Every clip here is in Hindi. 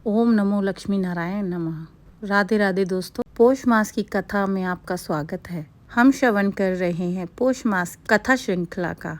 ओम नमो लक्ष्मी नारायण नमः। राधे राधे दोस्तों, पौष मास की कथा में आपका स्वागत है। हम श्रवण कर रहे हैं पौष मास कथा श्रृंखला का।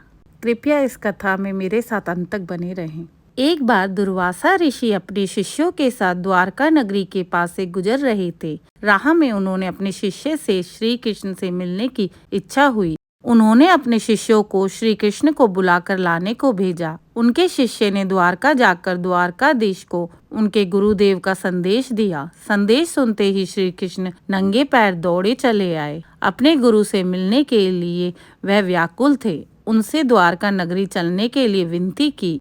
कृपया इस कथा में मेरे साथ अंत तक बने रहें। एक बार दुर्वासा ऋषि अपने शिष्यों के साथ द्वारका नगरी के पास से गुजर रहे थे। राह में उन्होंने अपने शिष्य से श्री कृष्ण से मिलने की इच्छा हुई। उन्होंने अपने शिष्यों को श्री कृष्ण को बुलाकर लाने को भेजा। उनके शिष्य ने द्वारका जाकर द्वारकाधीश को उनके गुरुदेव का संदेश दिया। संदेश सुनते ही श्री कृष्ण नंगे पैर दौड़े चले आए। अपने गुरु से मिलने के लिए वह व्याकुल थे। उनसे द्वारका नगरी चलने के लिए विनती की,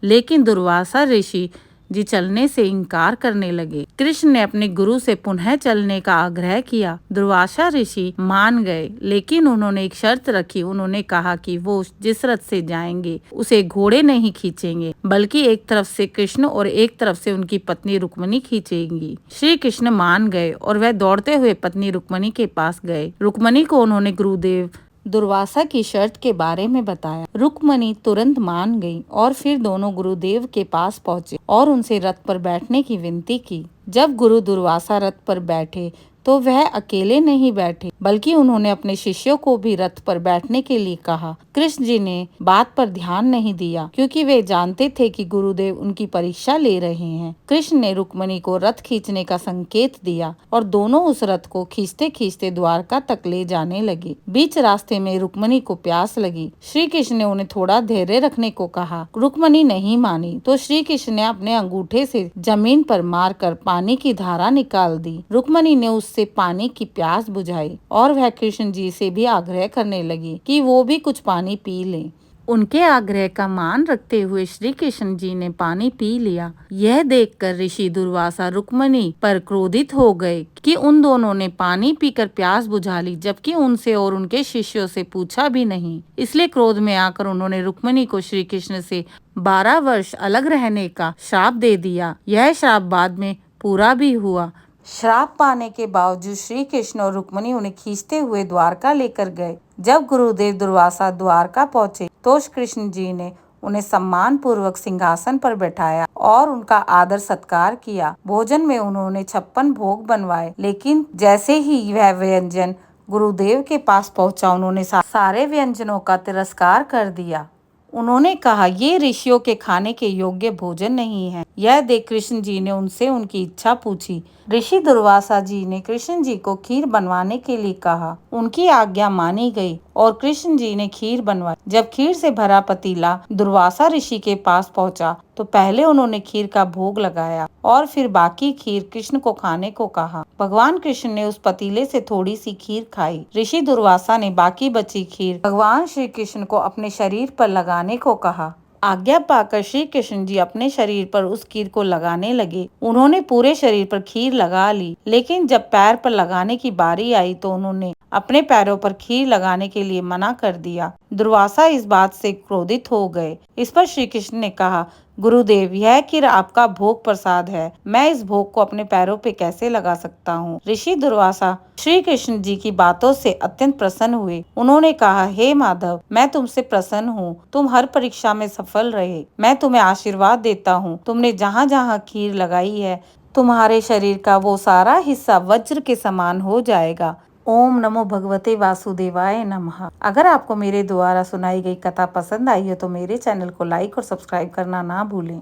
लेकिन दुर्वासा ऋषि जी चलने से इनकार करने लगे। कृष्ण ने अपने गुरु से पुनः चलने का आग्रह किया। दुर्वासा ऋषि मान गए, लेकिन उन्होंने एक शर्त रखी। उन्होंने कहा कि वो जिस रथ से जाएंगे उसे घोड़े नहीं खींचेंगे, बल्कि एक तरफ से कृष्ण और एक तरफ से उनकी पत्नी रुक्मणी खींचेंगी। श्री कृष्ण मान गए और वह दौड़ते हुए पत्नी रुक्मणी के पास गए। रुक्मणी को उन्होंने गुरुदेव दुर्वासा की शर्त के बारे में बताया। रुक्मणी तुरंत मान गई और फिर दोनों गुरुदेव के पास पहुंचे और उनसे रथ पर बैठने की विनती की। जब गुरु दुर्वासा रथ पर बैठे तो वह अकेले नहीं बैठे, बल्कि उन्होंने अपने शिष्यों को भी रथ पर बैठने के लिए कहा। कृष्ण जी ने बात पर ध्यान नहीं दिया, क्योंकि वे जानते थे कि गुरुदेव उनकी परीक्षा ले रहे हैं। कृष्ण ने रुक्मणी को रथ खींचने का संकेत दिया और दोनों उस रथ को खींचते खींचते द्वारका तक ले जाने लगे। बीच रास्ते में रुक्मणी को प्यास लगी। श्री कृष्ण ने उन्हें थोड़ा धैर्य रखने को कहा। रुक्मणी नहीं मानी तो श्री कृष्ण ने अपने अंगूठे से जमीन पर मारकर पानी की धारा निकाल दी। रुक्मणी ने उससे पानी की प्यास बुझाई और वह कृष्ण जी से भी आग्रह करने लगी कि वो भी कुछ पानी पी लें। उनके आग्रह का मान रखते हुए श्री कृष्ण जी ने पानी पी लिया। यह देखकर ऋषि दुर्वासा रुक्मणी पर क्रोधित हो गए कि उन दोनों ने पानी पीकर प्यास बुझा ली, जबकि उनसे और उनके शिष्यों से पूछा भी नहीं। इसलिए क्रोध में आकर उन्होंने रुक्मणी को श्री कृष्ण से 12 वर्ष अलग रहने का श्राप दे दिया। यह श्राप बाद में पूरा भी हुआ। श्राप पाने के बावजूद श्री कृष्ण और रुक्मणी उन्हें खींचते हुए द्वारका लेकर गए। जब गुरुदेव दुर्वासा द्वारका पहुंचे तो कृष्ण जी ने उन्हें सम्मान पूर्वक सिंहासन पर बैठाया और उनका आदर सत्कार किया। भोजन में उन्होंने 56 भोग बनवाए, लेकिन जैसे ही वह व्यंजन गुरुदेव के पास पहुंचा, उन्होंने सारे व्यंजनों का तिरस्कार कर दिया। उन्होंने कहा, ये ऋषियों के खाने के योग्य भोजन नहीं है। यह देख कृष्ण जी ने उनसे उनकी इच्छा पूछी। ऋषि दुर्वासा जी ने कृष्ण जी को खीर बनवाने के लिए कहा। उनकी आज्ञा मानी गई और कृष्ण जी ने खीर बनवाई। जब खीर से भरा पतीला दुर्वासा ऋषि के पास पहुंचा तो पहले उन्होंने खीर का भोग लगाया और फिर बाकी खीर कृष्ण को खाने को कहा। भगवान कृष्ण ने उस पतीले से थोड़ी सी खीर खाई। ऋषि दुर्वासा ने बाकी बची खीर भगवान श्री कृष्ण को अपने शरीर पर लगाने को कहा। आज्ञा पाकर श्री कृष्ण जी अपने शरीर पर उस खीर को लगाने लगे। उन्होंने पूरे शरीर पर खीर लगा ली, लेकिन जब पैर पर लगाने की बारी आई तो उन्होंने अपने पैरों पर खीर लगाने के लिए मना कर दिया। दुर्वासा इस बात से क्रोधित हो गए। इस पर श्री कृष्ण ने कहा, गुरुदेव, यह खीर आपका भोग प्रसाद है। मैं इस भोग को अपने पैरों पे कैसे लगा सकता हूँ। ऋषि दुर्वासा श्री कृष्ण जी की बातों से अत्यंत प्रसन्न हुए। उन्होंने कहा, हे माधव, मैं तुमसे प्रसन्न हूँ। तुम हर परीक्षा में सफल रहे। मैं तुम्हें आशीर्वाद देता हूँ। तुमने जहाँ जहाँ खीर लगाई है, तुम्हारे शरीर का वो सारा हिस्सा वज्र के समान हो जाएगा। ओम नमो भगवते वासुदेवाय नमः। अगर आपको मेरे द्वारा सुनाई गई कथा पसंद आई है तो मेरे चैनल को लाइक और सब्सक्राइब करना ना भूलें।